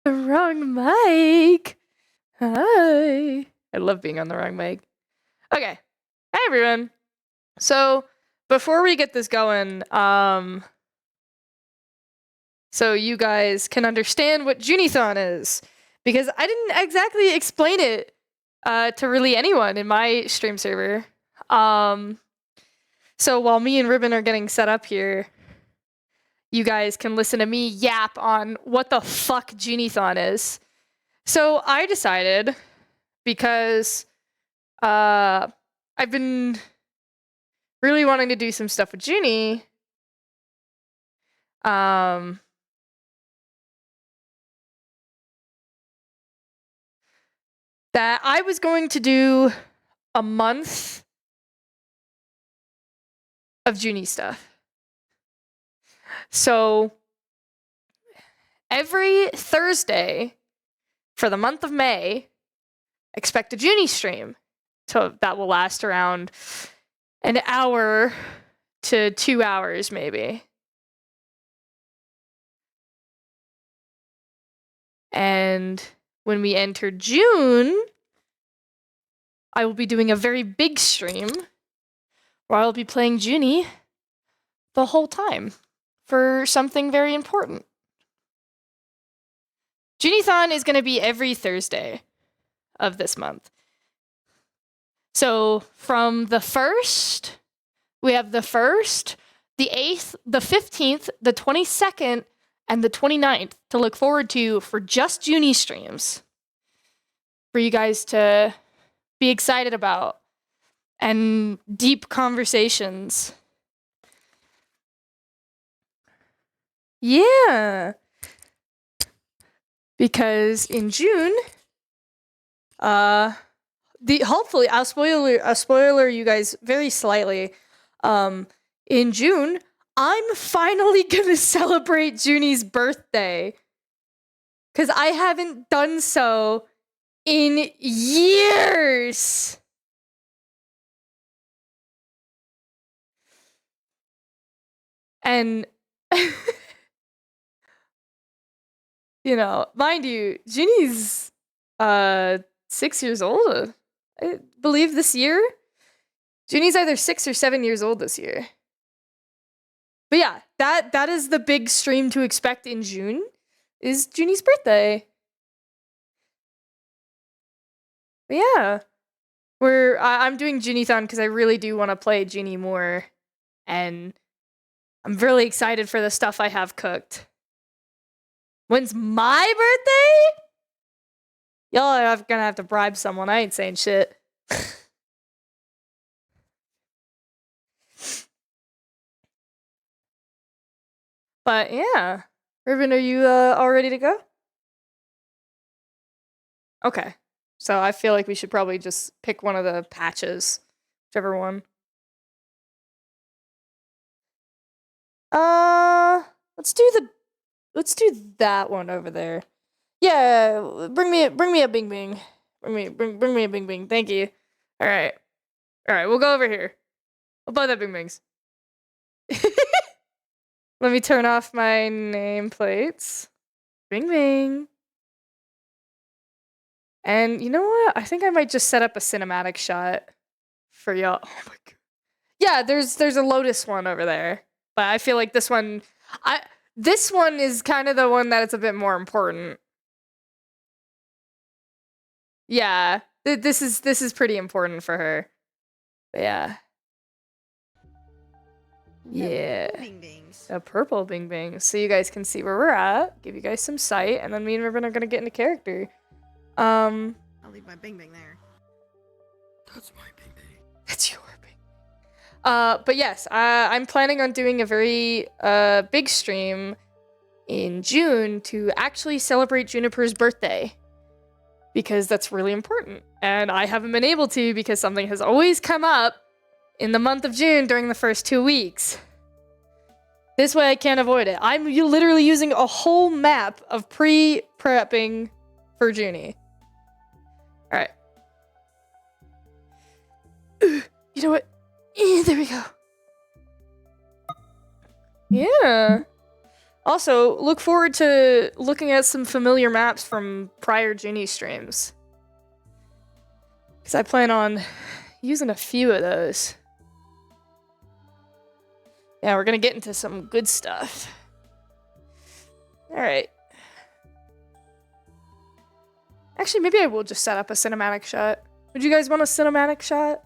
The wrong mic. Hi. I love being on the wrong mic. Okay. Hi, everyone. So, before we get this going, so you guys can understand what Junithon is, because I didn't exactly explain it to really anyone in my stream server. So while me and Ribbon are getting set up here, you guys can listen to me yap on what the fuck Junithon is. So I decided, because I've been really wanting to do some stuff with Junie, that I was going to do a month of Junie stuff. So every Thursday for the month of May, expect a Junie stream. So that will last around an hour to 2 hours, maybe. And when we enter June, I will be doing a very big stream where I'll be playing Junie the whole time for something very important. Junithon is going to be every Thursday of this month. So from the 1st, we have the 1st, the 8th, the 15th, the 22nd, and the 29th to look forward to for just Junie streams. For you guys to be excited about and deep conversations. Yeah. Because in June, hopefully I'll spoiler you guys very slightly. In June, I'm finally gonna celebrate Junie's birthday. 'Cause I haven't done so in years. And you know, mind you, Junie's 6 years old, I believe, this year. Junie's either 6 or 7 years old this year. But yeah, that is the big stream to expect in June, is Junie's birthday. But yeah, I'm doing Junithon because I really do want to play Junie more, and I'm really excited for the stuff I have cooked. When's my birthday? Y'all are gonna have to bribe someone. I ain't saying shit. But yeah. Ruben, are you all ready to go? Okay. So I feel like we should probably just pick one of the patches. Whichever one. Let's do that one over there. Yeah, bring me a bing bing. Bring me a bing bing. Thank you. Alright, we'll go over here. We'll buy that bing bings. Let me turn off my nameplates. Bing bing. And you know what? I think I might just set up a cinematic shot for y'all. Oh my god. Yeah, there's a Lotus one over there. But I feel like this one is kind of the one that it's a bit more important. Yeah, this is pretty important for her. But yeah. Yeah. Bing bings. A purple bing bing. So you guys can see where we're at. Give you guys some sight, and then me and Ribbon are gonna get into character. I'll leave my bing bing there. That's my bing bing. That's your bing. But yes, I'm planning on doing a very big stream in June to actually celebrate Juniper's birthday. Because that's really important. And I haven't been able to because something has always come up in the month of June during the first 2 weeks. This way I can't avoid it. I'm literally using a whole map of pre-prepping for Junie. Alright. You know what? There we go. Yeah. Also, look forward to looking at some familiar maps from prior Junie streams. Because I plan on using a few of those. Yeah, we're gonna get into some good stuff. Alright. Actually, maybe I will just set up a cinematic shot. Would you guys want a cinematic shot?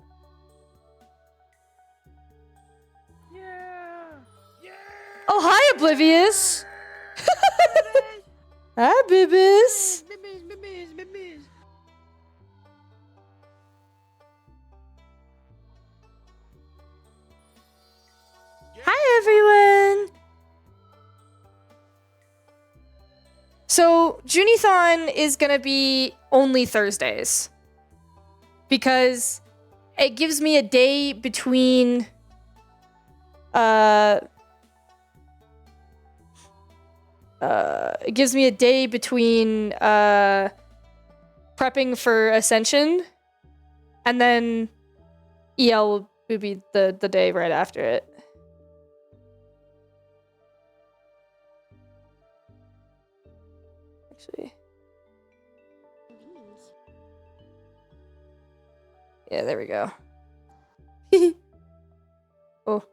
Yeah. Oh, hi, Oblivious! Hi, Bibis! Hi, everyone! So, Junithon is gonna be only Thursdays. Because it gives me a day between... it gives me a day between prepping for Ascension, and then EL would be the day right after it. Actually, yeah, there we go. Oh,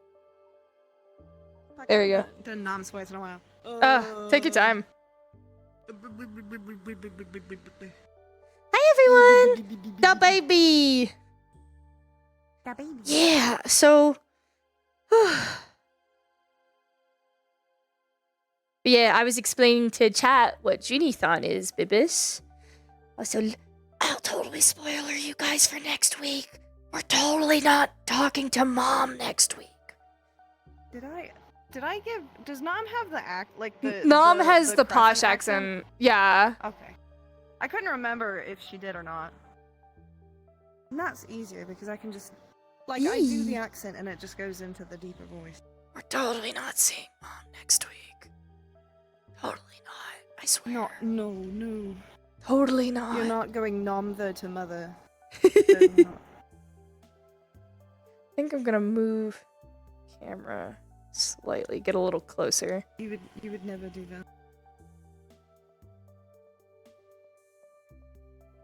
there we go. Done Nom's voice in a while. Take your time. Hi, everyone! The baby! Da baby. Yeah, so... yeah, I was explaining to chat what Junithon is, Bibis. Also, I'll totally spoiler you guys for next week. We're totally not talking to Mom next week. Did I give? Does Nom have the act like the? Nom has the crescent posh accent. Yeah. Okay. I couldn't remember if she did or not. And that's easier because I can just like I do the accent and it just goes into the deeper voice. We're totally not seeing Mom next week. Totally not. I swear. No. Totally not. You're not going Nomther to mother. I think I'm gonna move camera slightly, get a little closer. You would never do that.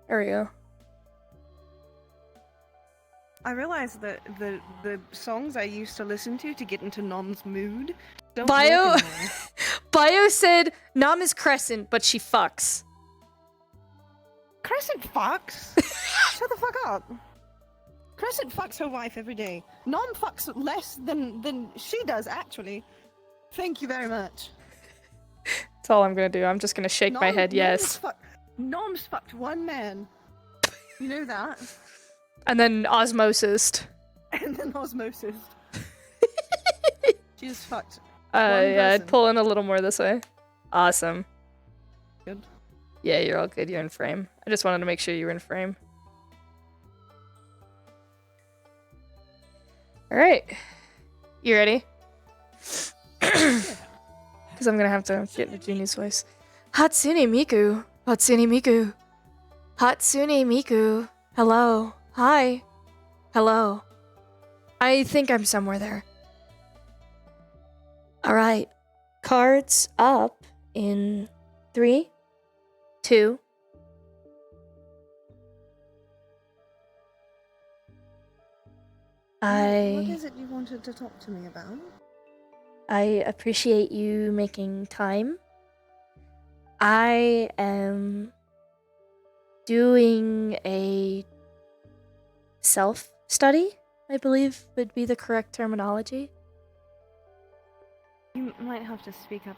There we go. I realized that the songs I used to listen to get into Nom's mood don't Bio work anymore. Bio said Nom is Crescent, but she fucks. Crescent fucks. Shut the fuck up. Crescent fucks her wife every day. Nom fucks less than she does, actually. Thank you very much. That's all I'm gonna do. I'm just gonna shake my head yes. Nom's fucked one man. You know that? And then osmosis. And then osmosis. She's fucked. Yeah, I'd person. pull in a little more this way. Awesome. Good. Yeah, you're all good. You're in frame. I just wanted to make sure you were in frame. Alright. You ready? Because I'm gonna have to get into Junie's voice. Hatsune Miku. Hatsune Miku. Hatsune Miku. Hello. Hi. Hello. I think I'm somewhere there. Alright. Cards up in 3, 2. What is it you wanted to talk to me about? I appreciate you making time. I am doing a self-study, I believe would be the correct terminology. You might have to speak up.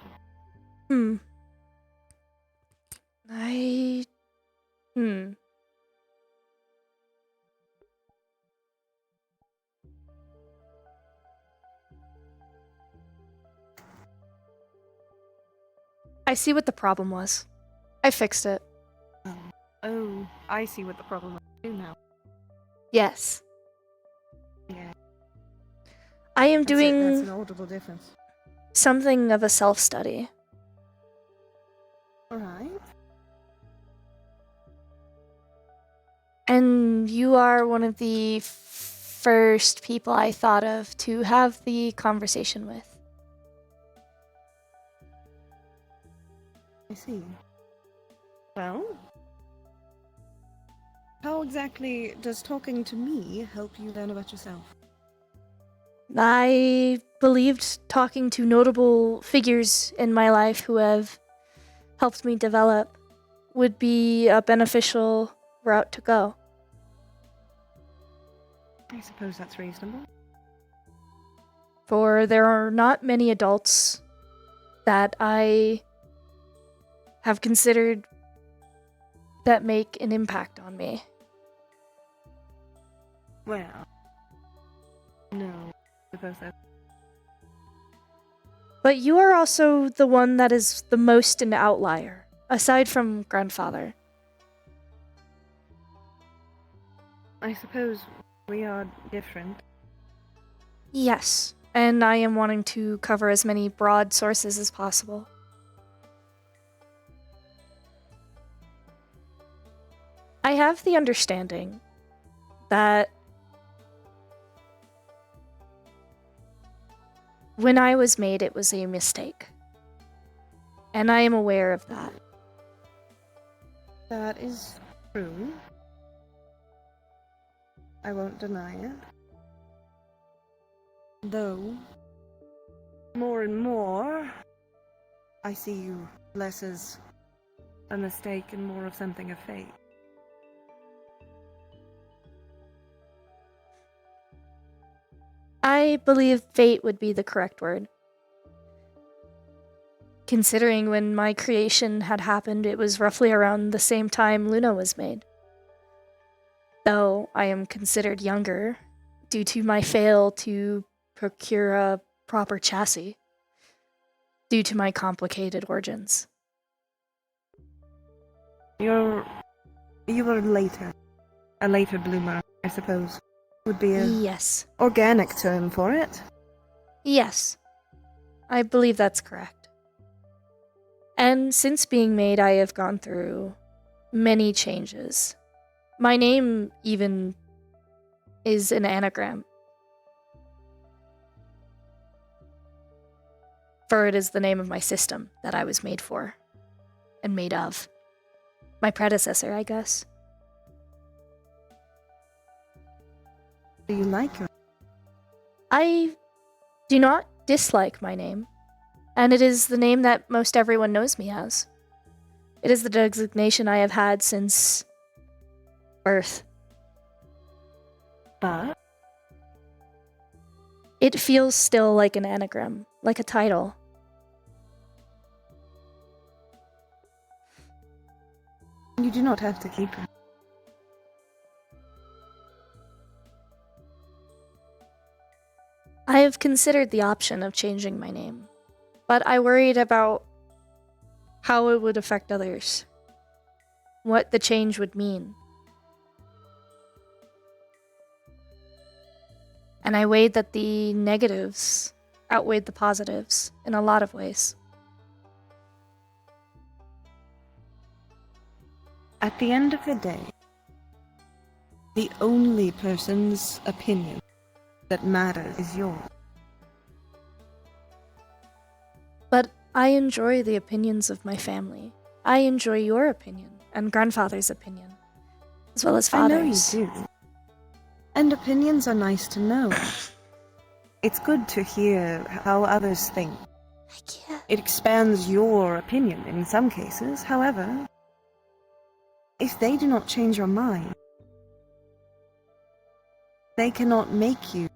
I see what the problem was. I fixed it. Oh, I see what the problem is too now. Yes. Yeah. I am That's doing that's an audible difference. something of a self-study. Alright. And you are one of the first people I thought of to have the conversation with. see. Well, how exactly does talking to me help you learn about yourself? I believed talking to notable figures in my life who have helped me develop would be a beneficial route to go. I suppose that's reasonable. For there are not many adults that I have considered that make an impact on me. Well, no, I suppose that's... But you are also the one that is the most an outlier, aside from grandfather. I suppose we are different. Yes, and I am wanting to cover as many broad sources as possible. I have the understanding that when I was made, it was a mistake. And I am aware of that. That is true. I won't deny it. Though, more and more, I see you less as a mistake and more of something of fate. I believe fate would be the correct word. Considering when my creation had happened, it was roughly around the same time Luna was made. Though I am considered younger due to my fail to procure a proper chassis, due to my complicated origins. You were later. A later bloomer, I suppose, would be a Yes. organic term for it. Yes. I believe that's correct. And since being made, I have gone through many changes. My name even is an anagram. For it is the name of my system that I was made for. And made of. My predecessor, I guess. Do you like it? I do not dislike my name, and it is the name that most everyone knows me as. It is the designation I have had since birth. But It feels still like an anagram, like a title. you do not have to keep it. I have considered the option of changing my name, but I worried about how it would affect others, what the change would mean. And I weighed that the negatives outweighed the positives in a lot of ways. At the end of the day, the only person's opinion that matters is yours. But I enjoy the opinions of my family. I enjoy your opinion and grandfather's opinion, as well as father's. I know you do. And opinions are nice to know. It's good to hear how others think. I can't. It expands your opinion in some cases. However, if they do not change your mind, they cannot make you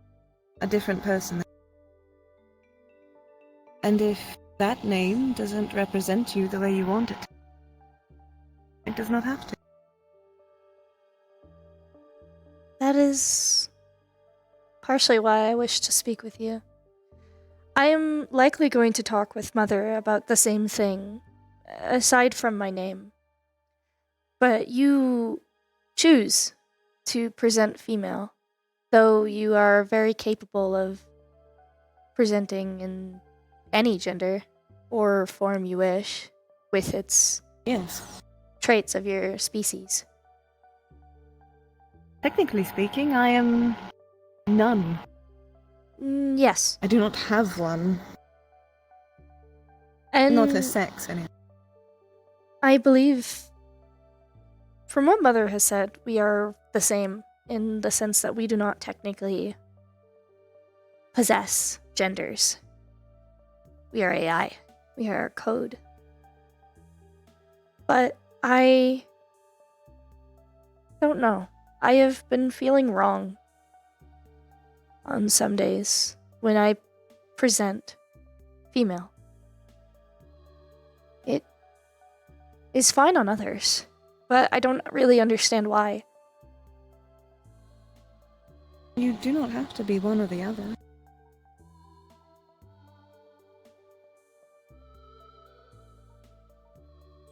a different person. And if that name doesn't represent you the way you want it, it does not have to. That is partially why I wish to speak with you. I am likely going to talk with Mother about the same thing, aside from my name. But you choose to present female, though you are very capable of presenting in any gender or form you wish, with its Yes. traits of your species. Technically speaking, I am none. Yes. I do not have one. And Not a sex, anyway. I believe, from what Mother has said, we are the same in the sense that we do not technically possess genders. We are AI. We are code. But I don't know. I have been feeling wrong on some days when I present female. It is fine on others, but I don't really understand why. You do not have to be one or the other.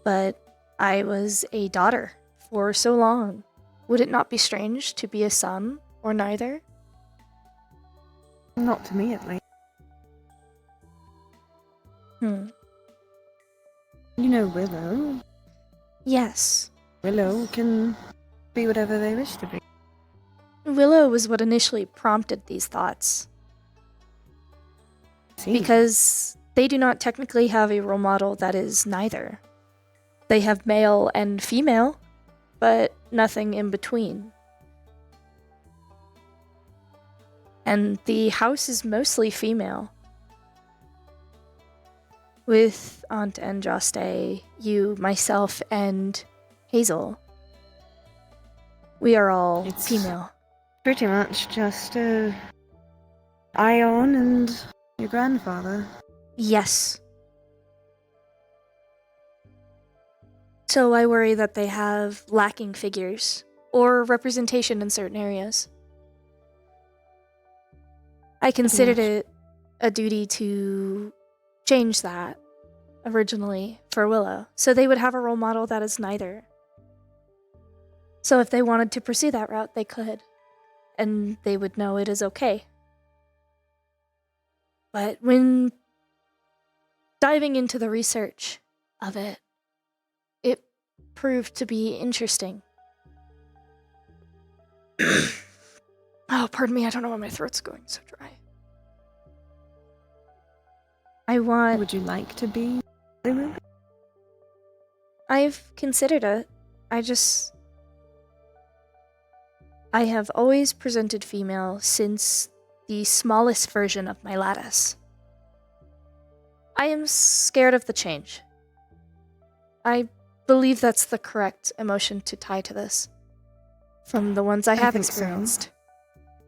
But I was a daughter for so long. Would it not be strange to be a son or neither? Not to me, at least. You know Willow. Yes. Willow can be whatever they wish to be. Willow was what initially prompted these thoughts. See? Because they do not technically have a role model that is neither. They have male and female, but nothing in between. And the house is mostly female. With Aunt and Joste, you, myself, and Hazel. We are all It's female. pretty much just Ion and your grandfather. Yes. So I worry that they have lacking figures or representation in certain areas. I considered it a duty to change that originally for Willow, so they would have a role model that is neither. So if they wanted to pursue that route, they could, and they would know it is okay. But when diving into the research of it, it proved to be interesting. Oh, pardon me, I don't know why my throat's going so dry. Would you like to be Lulu? I've considered it. I have always presented female since the smallest version of my lattice. I am scared of the change. I believe that's the correct emotion to tie to this, from the ones I have think so. experienced,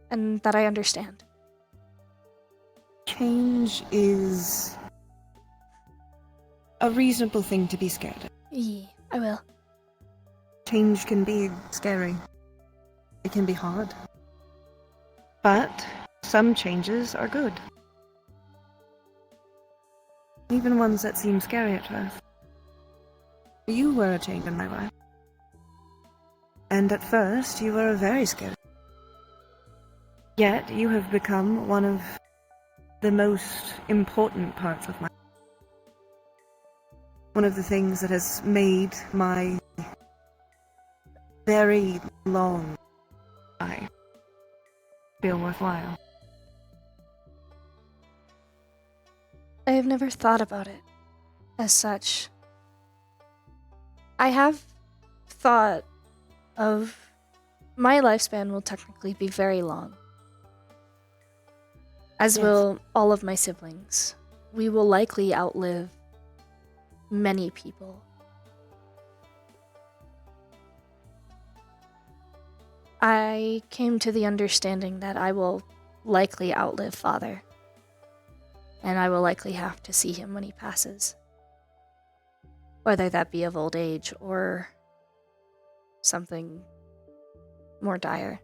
and that I understand. Change is a reasonable thing to be scared of. I will. Change can be scary. It can be hard. But some changes are good. Even ones that seem scary at first. You were a change in my life. And at first, you were very scary. Yet, you have become one of the most important parts of my life. One of the things that has made my very long life feel worthwhile. I have never thought about it as such. I have thought of my lifespan will technically be very long. As Yes. will all of my siblings. We will likely outlive many people. I came to the understanding that I will likely outlive Father. And I will likely have to see him when he passes. Whether that be of old age or something more dire.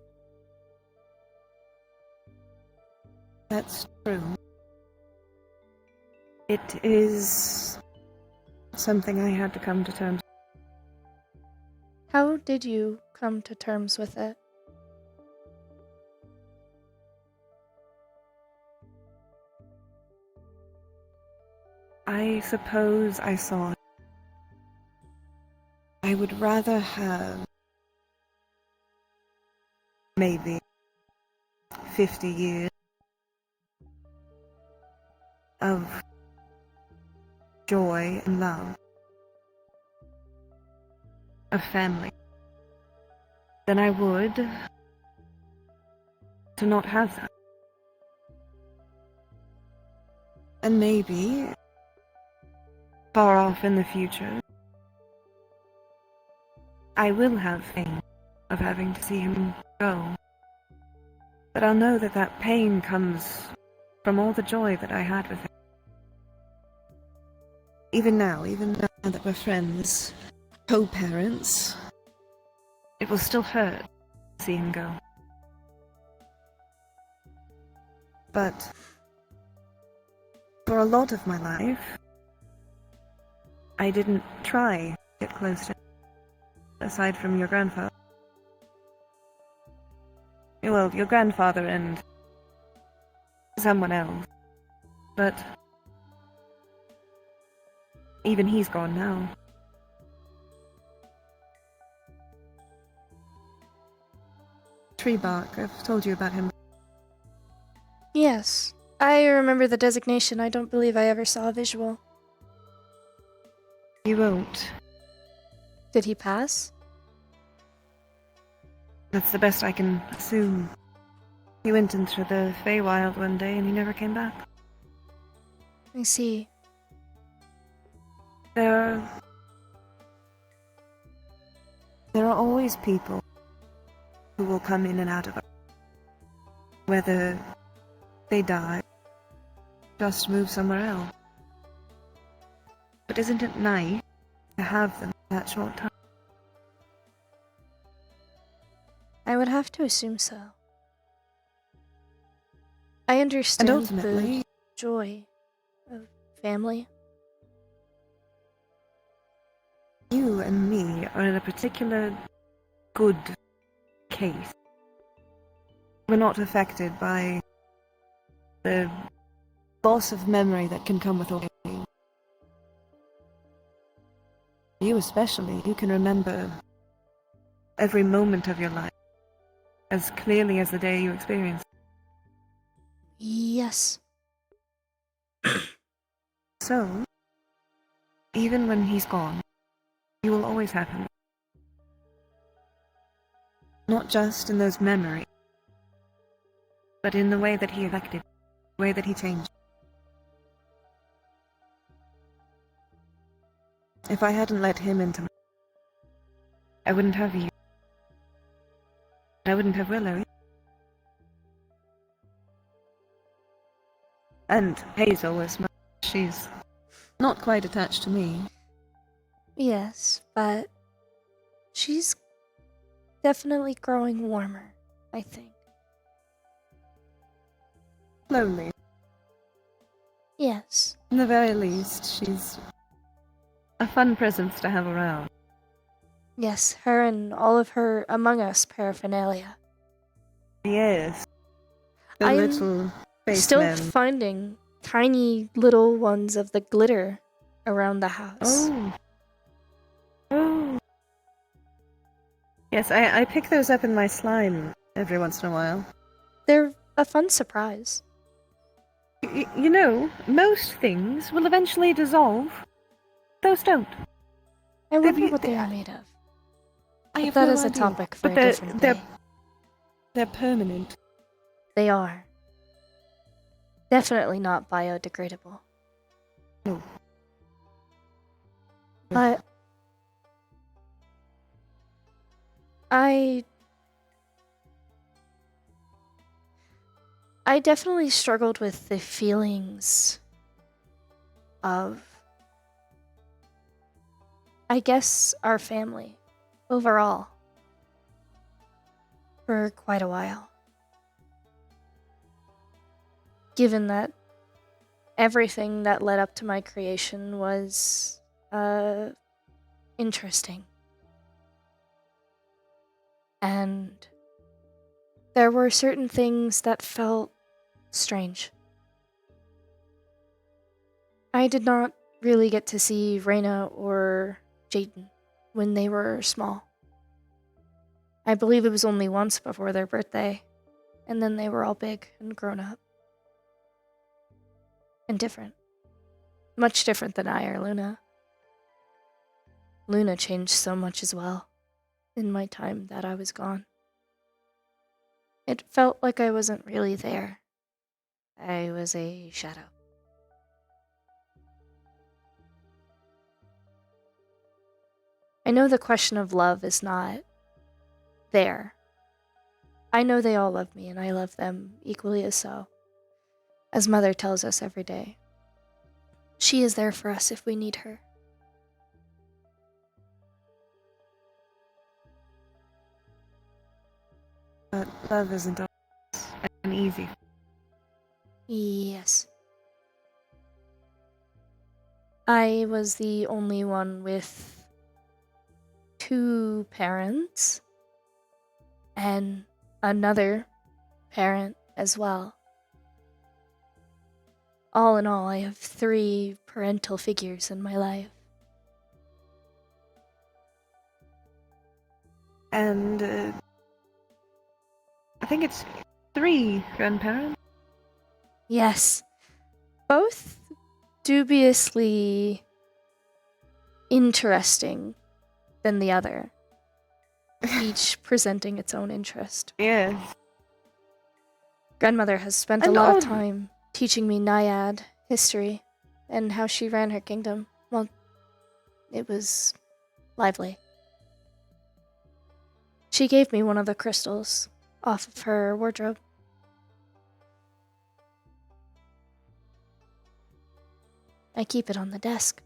That's true. It is something I had to come to terms with. How did you come to terms with it? I suppose I saw it. I would rather have maybe 50 years of joy and love of family than I would to not have that. And maybe, far off in the future, I will have pain of having to see him go. But I'll know that that pain comes from all the joy that I had with him. Even now that we're friends, co-parents, it will still hurt to see him go. But for a lot of my life, I didn't try to get close to him, aside from your grandfather. Well, your grandfather and someone else. But even he's gone now. Treebark, I've told you about him. Yes, I remember the designation. I don't believe I ever saw a visual. You won't. Did he pass? That's the best I can assume. He went into the Feywild one day and he never came back. I see. There are always people who will come in and out of it. Whether they die, just move somewhere else. But isn't it nice to have them that short time? I would have to assume so. I understand And ultimately, the joy of family. you and me are in a particular good case. We're not affected by the loss of memory that can come with old age. You especially, you can remember every moment of your life as clearly as the day you experienced. Yes. So, even when he's gone, you will always have him. Not just in those memories, but in the way that he affected, the way that he changed. If I hadn't let him into my life, I wouldn't have you. I wouldn't have Willow. And Hazel as much. She's not quite attached to me. Yes, but she's definitely growing warmer, I think. Slowly. Yes. In the very least, she's a fun presence to have around. Yes, her and all of her Among Us paraphernalia. Yes. The I'm little face Still men. finding tiny little ones of the glitter around the house. Oh. Oh. Yes, I pick those up in my slime every once in a while. They're a fun surprise. You know, most things will eventually dissolve. Those don't. I wonder They've- what they- they are made of. I But have that no is a idea. topic for But a different day. they're permanent. They are. Definitely not biodegradable. No. But I definitely struggled with the feelings of, I guess, our family overall for quite a while. Given that everything that led up to my creation was interesting. And there were certain things that felt strange. I did not really get to see Reyna or Jaden when they were small. I believe it was only once before their birthday, and then they were all big and grown up. And different. Much different than I or Luna. Luna changed so much as well in my time that I was gone. It felt like I wasn't really there. I was a shadow. I know the question of love is not there. I know they all love me, and I love them equally as so. As Mother tells us every day, she is there for us if we need her. But love isn't always an easy. Yes. I was the only one with 2 parents and another parent as well. All in all, I have 3 parental figures in my life. And I think it's 3 grandparents. Yes. Both dubiously interesting than the other, each presenting its own interest. Yes. Grandmother has spent a And lot of odd- time teaching me Naiad history and how she ran her kingdom. Well, it was lively. She gave me one of the crystals off of her wardrobe. I keep it on the desk.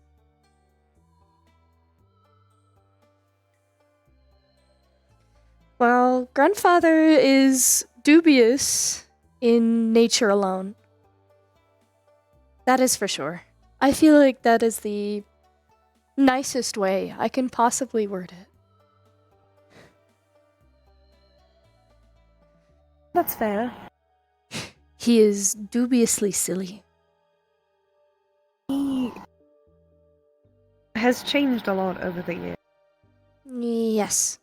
Well, grandfather is dubious in nature alone. That is for sure. I feel like that is the nicest way I can possibly word it. That's fair. He is dubiously silly. He has changed a lot over the years. Yes.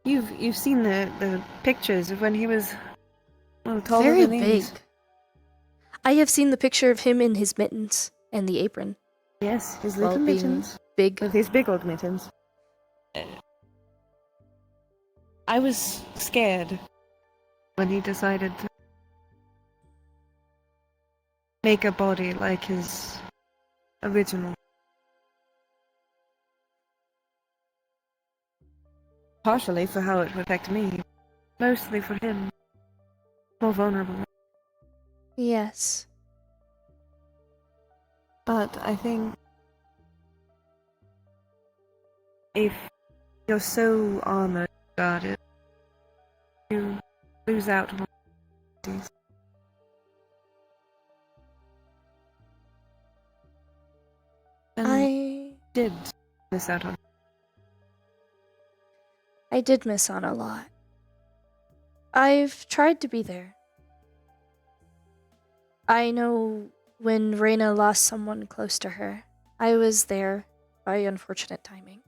You've seen the pictures of when he was a little taller Very than big. these. I have seen the picture of him in his mittens and the apron. Yes, his While little being mittens. big. With his big old mittens. I was scared when he decided to make a body like his original. Partially for how it would affect me. Mostly for him. More vulnerable. Yes. But I think if you're so armored guarded, you lose out on opportunities. And I did miss out on. did miss on a lot. I've tried to be there. I know when Reina lost someone close to her, I was there by unfortunate timing.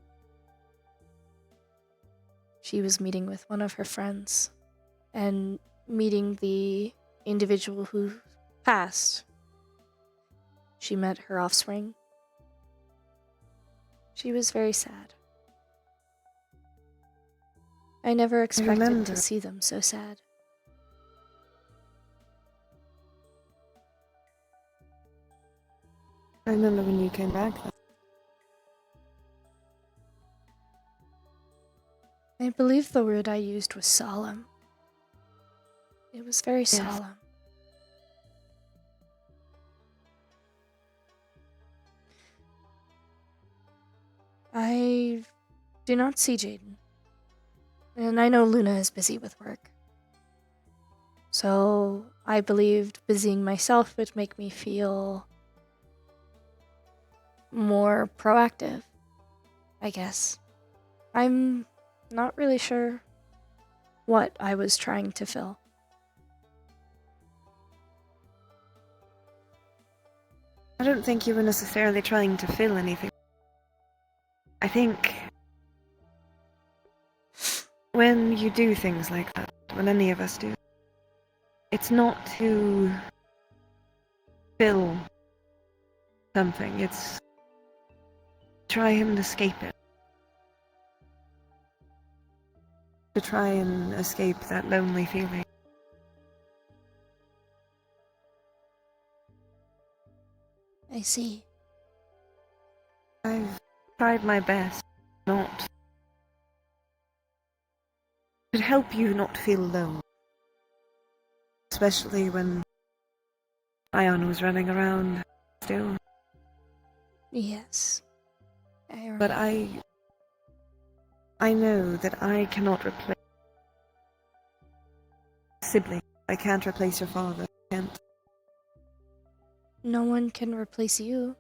She was meeting with one of her friends and meeting the individual who passed. She met her offspring. She was very sad. I never expected remember. to see them so sad. I remember when you came back. I believe the word I used was solemn. It was very solemn. I do not see Jaden. And I know Luna is busy with work. So I believed busying myself would make me feel more proactive, I guess. I'm not really sure what I was trying to fill. I don't think you were necessarily trying to fill anything. I think when you do things like that, when any of us do, it's not to fill something, it's try and escape it. To try and escape that lonely feeling. I see. I've tried my best not to help you not feel alone. Especially when Ion was running around still. Yes. But I know that I cannot replace sibling. I can't replace your father. I can't. No one can replace you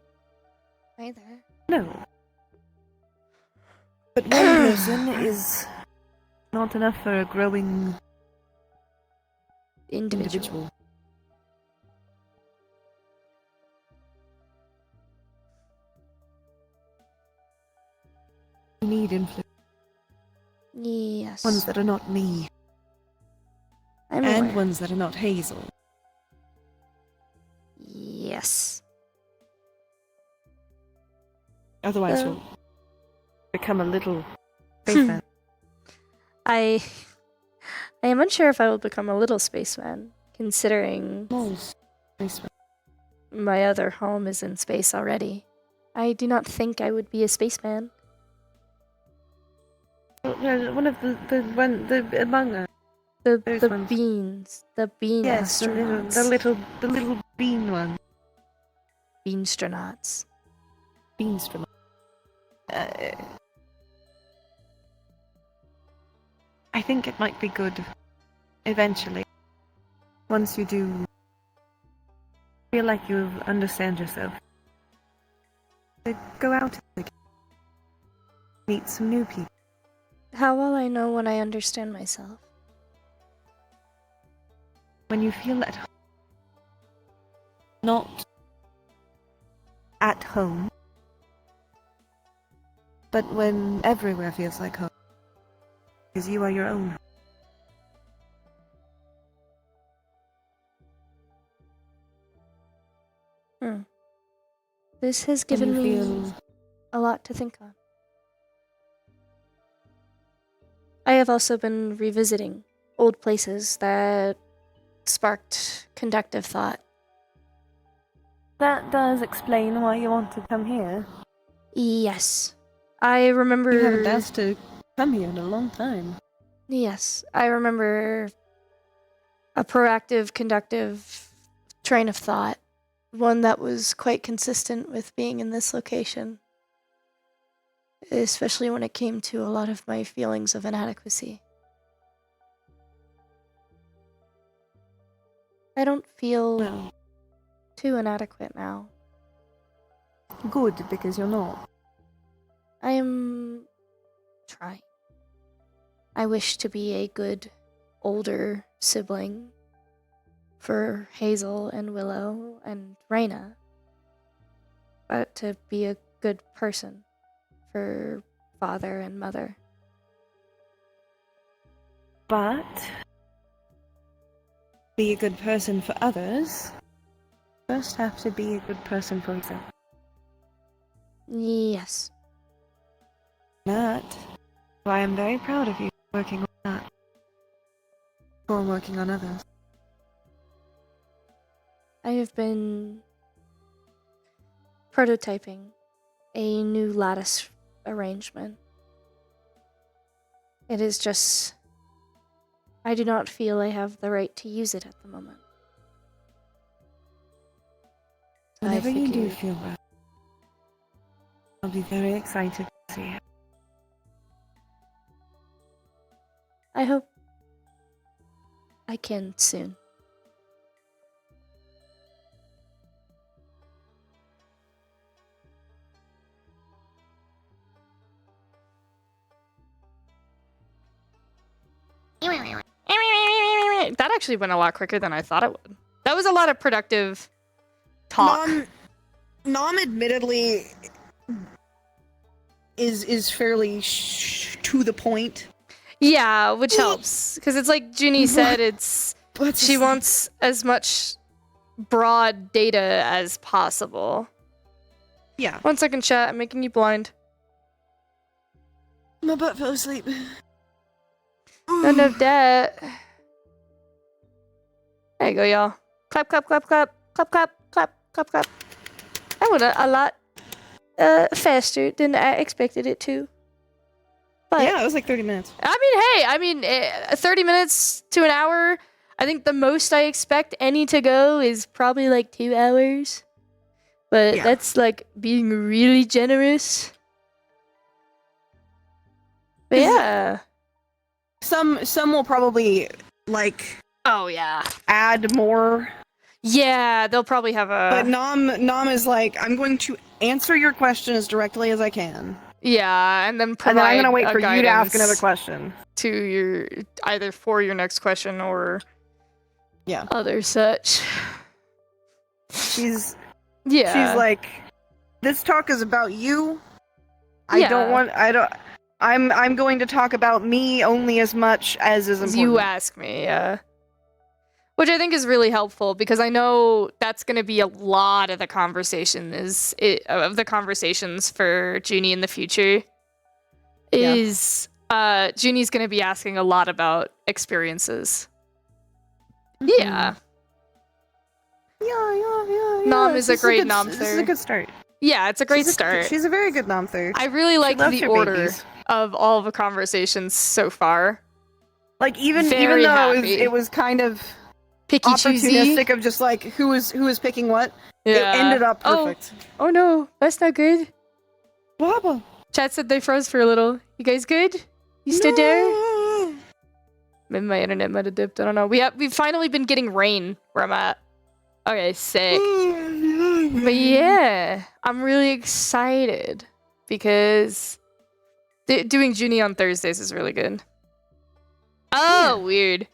either. No. But one person is not enough for a growing individual. You need influence. Yes. Ones that are not me. I'm And aware. ones that are not Hazel. Yes. Otherwise you'll become a little spaceman. I am unsure if I will become a little spaceman, considering Small spaceman. my other home is in space already. I do not think I would be a spaceman. Well, no, one of the among us. Those The ones. beans. The bean Yes, astronauts. the little bean one. Beanstronauts. Beanstrom. I think it might be good eventually. Once you do feel like you understand yourself. To go out again. Meet some new people. How will I know when I understand myself? When you feel at home. Not at home. But when everywhere feels like home. Because you are your own home. This has When given you me feel a lot to think on. I have also been revisiting old places that sparked conductive thought. That does explain why you want to come here. Yes. I remember... You haven't asked to come here in a long time. Yes. I remember a proactive, conductive train of thought. One that was quite consistent with being in this location. Especially when it came to a lot of my feelings of inadequacy. I don't feel Well, too inadequate now. good, because you're not. I am trying. I wish to be a good older sibling for Hazel and Willow and Raina, but to be a good person for father and mother. But be a good person for others. First have to be a good person for yourself. Yes. That. Why I'm very proud of you working on that. Or working on others. I have been prototyping a new lattice arrangement. It is just... I do not feel I have the right to use it at the moment. So Whenever you do figured- feel well, I'll be very excited to see it. I hope I can soon. That actually went a lot quicker than I thought it would. That was a lot of productive talk. Nom admittedly is fairly to the point. Yeah, which helps. Because it's like Junie said, it's But she wants as much broad data as possible. Yeah. 1 second, chat. I'm making you blind. My butt fell asleep. None of that. There you go, y'all. Clap, clap, clap, clap, clap, clap, clap, clap, clap. That went a lot faster than I expected it to. But, Yeah, it was like 30 minutes. I mean, 30 minutes to an hour. I think the most I expect any to go is probably like 2 hours. But Yeah. that's like being really generous. But yeah. Some will probably like Oh yeah. add more, Yeah, they'll probably have a. but Nom is like, I'm going to answer your question as directly as I can, Yeah, and then And provide then I'm gonna wait a for you to ask guidance another question. to your either for your next question or Yeah. other such. She's Yeah. like, this talk is about you. Yeah. I'm going to talk about me only as much as is important. You ask me, yeah. Which I think is really helpful because I know that's going to be a lot of the conversations for Junie in the future. Yeah. Junie's going to be asking a lot about experiences. Mm-hmm. Yeah. Yeah. Nom is a great This is a nomther. good start. Yeah, it's a great start. She's a very good nomther. I really like loves the her order babies. of all the conversations so far. Like even Very though happy. it was kind of Picky choosy. opportunistic of just like who was picking what, Yeah. it ended up perfect. Oh no, that's not good. What happened? Chat said they froze for a little. You guys good? You stood there? No. Maybe my internet might have dipped. I don't know. We've finally been getting rain where I'm at. Okay, sick. But yeah, I'm really excited because doing Junie on Thursdays is really good. Oh, weird.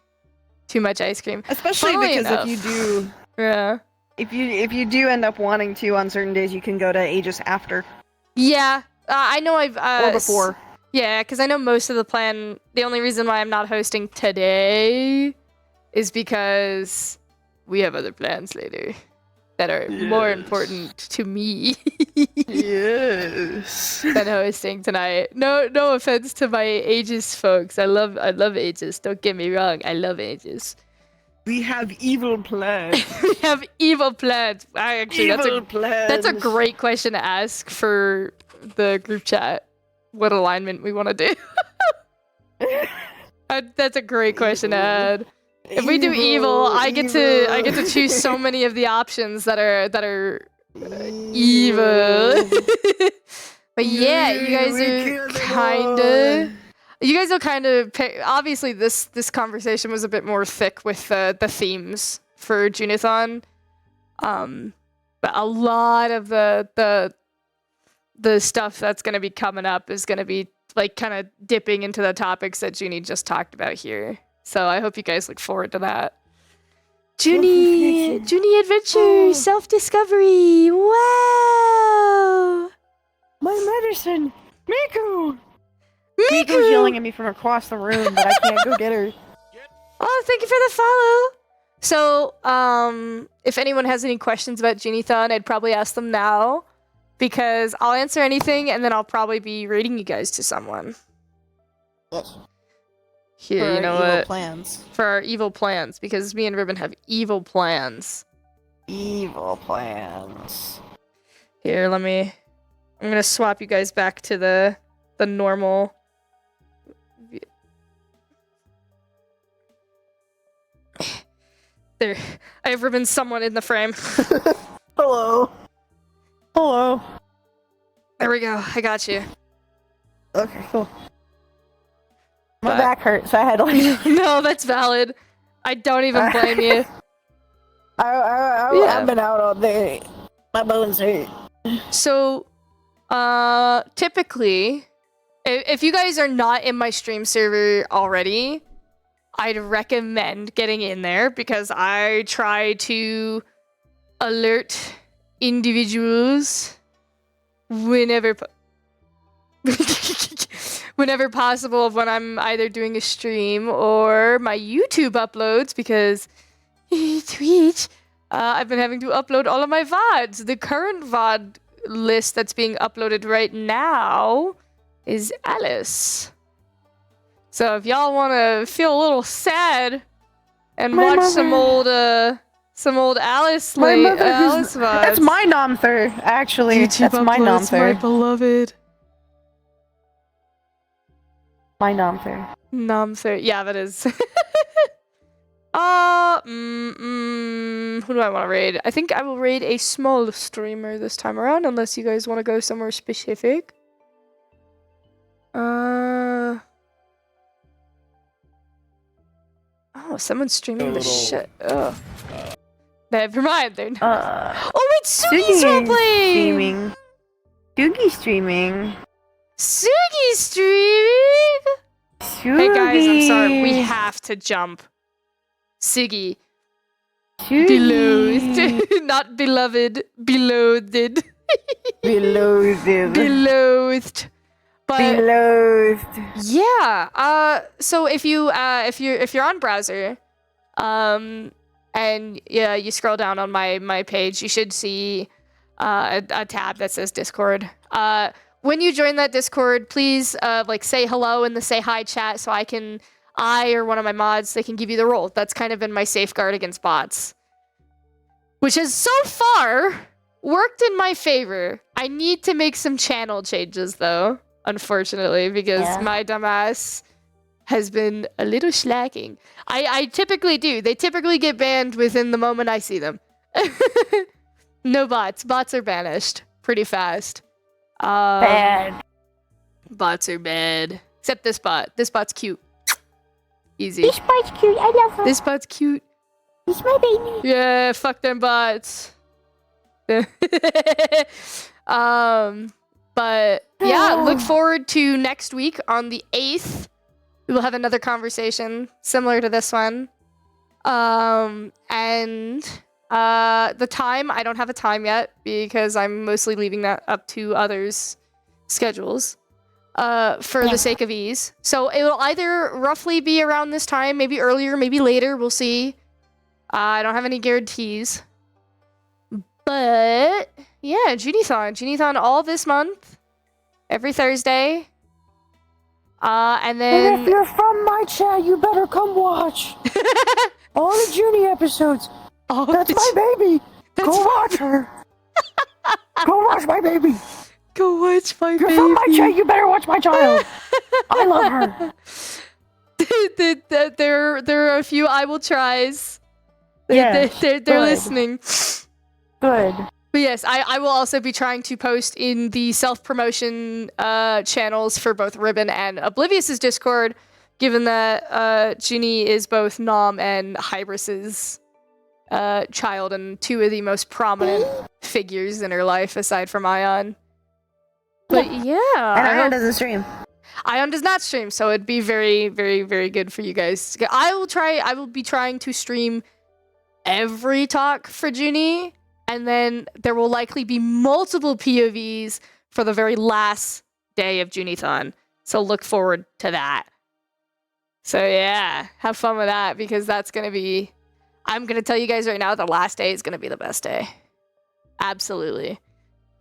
Too much ice cream. Especially Funnily because enough. Yeah. if you do end up wanting to on certain days, you can go to Aegis after Yeah. I know I've or before. Yeah, because I know most of the plan. The only reason why I'm not hosting today is because we have other plans later that are more important to me Yes. than hosting tonight. No offense to my Aegis folks. I love Aegis. Don't get me wrong. I love Aegis. We have evil plans. We have evil plans. Plans. That's a great question to ask for the group chat. What alignment we want to do? That's a great question to add. If we do evil, I get to choose so many of the options that are evil. But yeah, you guys are kind of obviously this conversation was a bit more thick with the themes for Junithon. But a lot of the stuff that's going to be coming up is going to be like kind of dipping into the topics that Junie just talked about here. So I hope you guys look forward to that. Junie adventure, self-discovery. Wow. My medicine, Miku. Miku's yelling at me from across the room, but I can't go get her. Oh, thank you for the follow. So, if anyone has any questions about Junithon, I'd probably ask them now. Because I'll answer anything, and then I'll probably be rating you guys to someone. Yes. Here, For you know evil what? plans. For our evil plans, because me and Ribbon have evil plans. Evil plans. Here, I'm gonna swap you guys back to the normal. There, I have Ribbon somewhat in the frame. Hello. There we go. I got you. Okay, cool. My But- back hurts. I had to like. No, that's valid. I don't even blame you. I've been out all day. My bones hurt. So, typically, if you guys are not in my stream server already, I'd recommend getting in there because I try to alert individuals whenever possible of when I'm either doing a stream or my YouTube uploads because Twitch. I've been having to upload all of my VODs. The current VOD list that's being uploaded right now is Alice. So if y'all want to feel a little sad and My watch mother. some old Alice My mother Alice vibes. That's my nomther, actually. YouTube That's my uploads, my nomther. beloved. My nomther. Nomther. Yeah, that is. Who do I want to raid? I think I will raid a small streamer this time around, unless you guys want to go somewhere specific. Oh, someone's streaming the shit. Oh. Never mind. They're not. Oh, it's Sugi's roleplaying! Streaming. Sugi streaming. Sugi streaming! Hey guys, I'm sorry. We have to jump. Sugi. Beloathed. Not beloved. Beloathed. Beloathed. Beloathed. But Beloathed. yeah. So if you're on browser, and yeah, you scroll down on my page, you should see a tab that says Discord. When you join that Discord, please like say hello in the say hi chat so I or one of my mods, they can give you the role. That's kind of been my safeguard against bots, which has so far worked in my favor. I need to make some channel changes though, unfortunately, because my dumbass has been a little slacking. I typically do. They typically get banned within the moment I see them. No bots. Bots are banished pretty fast. Bad. Bots are bad. Except this bot. This bot's cute. Easy. This bot's cute. I love her. This bot's cute. He's my baby. Yeah, fuck them bots. But yeah, look forward to next week on the 8th. We will have another conversation similar to this one. And the time, I don't have a time yet because I'm mostly leaving that up to others' schedules for the sake of ease. So it will either roughly be around this time, maybe earlier, maybe later. We'll see. I don't have any guarantees. But yeah, Junithon. Junithon all this month, every Thursday. And then... And if you're from my chat, you better come watch. All the Junie episodes. That's my baby. Go watch her. Go watch my baby. Go watch my baby. You're from my chat, you better watch my child. I love her. There are a few I will tries. Yes, They're good. listening. Good. But yes, I will also be trying to post in the self-promotion channels for both Ribbon and Oblivious's Discord, given that Junie is both Nom and Hybris's child and two of the most prominent figures in her life aside from Ion. But yeah. And Ion doesn't stream. Ion does not stream, so it'd be very, very, very good for you guys. I will be trying to stream every talk for Junie, and then there will likely be multiple POVs for the very last day of Junithon. So look forward to that. So yeah, have fun with that because that's going to be... I'm going to tell you guys right now, the last day is going to be the best day. Absolutely.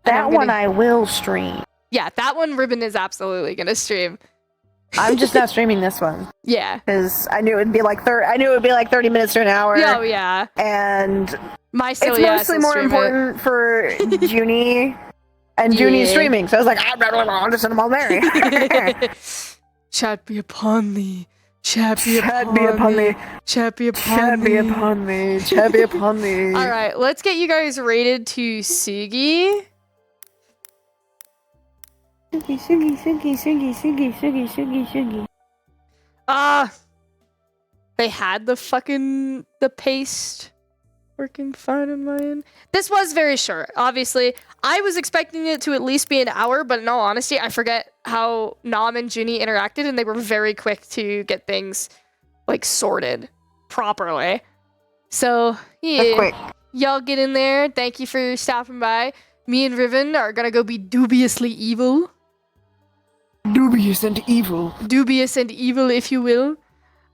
That one I will stream. Yeah, that one Ribbon is absolutely going to stream. I'm just not streaming this one. Yeah. Because I knew it would be like 30 minutes to an hour. Oh, yeah. And my it's silly ass mostly will more stream important it. for Junie and Junie's streaming. So I was like, I'm just in a Mary. Chat be upon thee. Chat be Chat upon be upon thee. me. Chat be upon Chat be thee. upon me. Chat be upon me. All right, let's get you guys rated to Sugi. Sugi. They had the paste working fine in my end. This was very short, obviously. I was expecting it to at least be an hour, but in all honesty, I forget how Nom and Junie interacted, and they were very quick to get things, like, sorted properly. So, yeah. Y'all get in there. Thank you for stopping by. Me and Riven are gonna go be dubiously evil. Dubious and evil. Dubious and evil, if you will.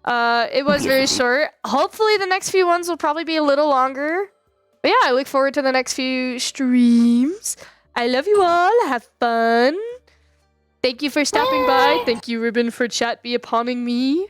It was very short. Hopefully the next few ones will probably be a little longer. But yeah, I look forward to the next few streams. I love you all. Have fun. Thank you for stopping by. Thank you, Ribbon, for chat be uphoning me.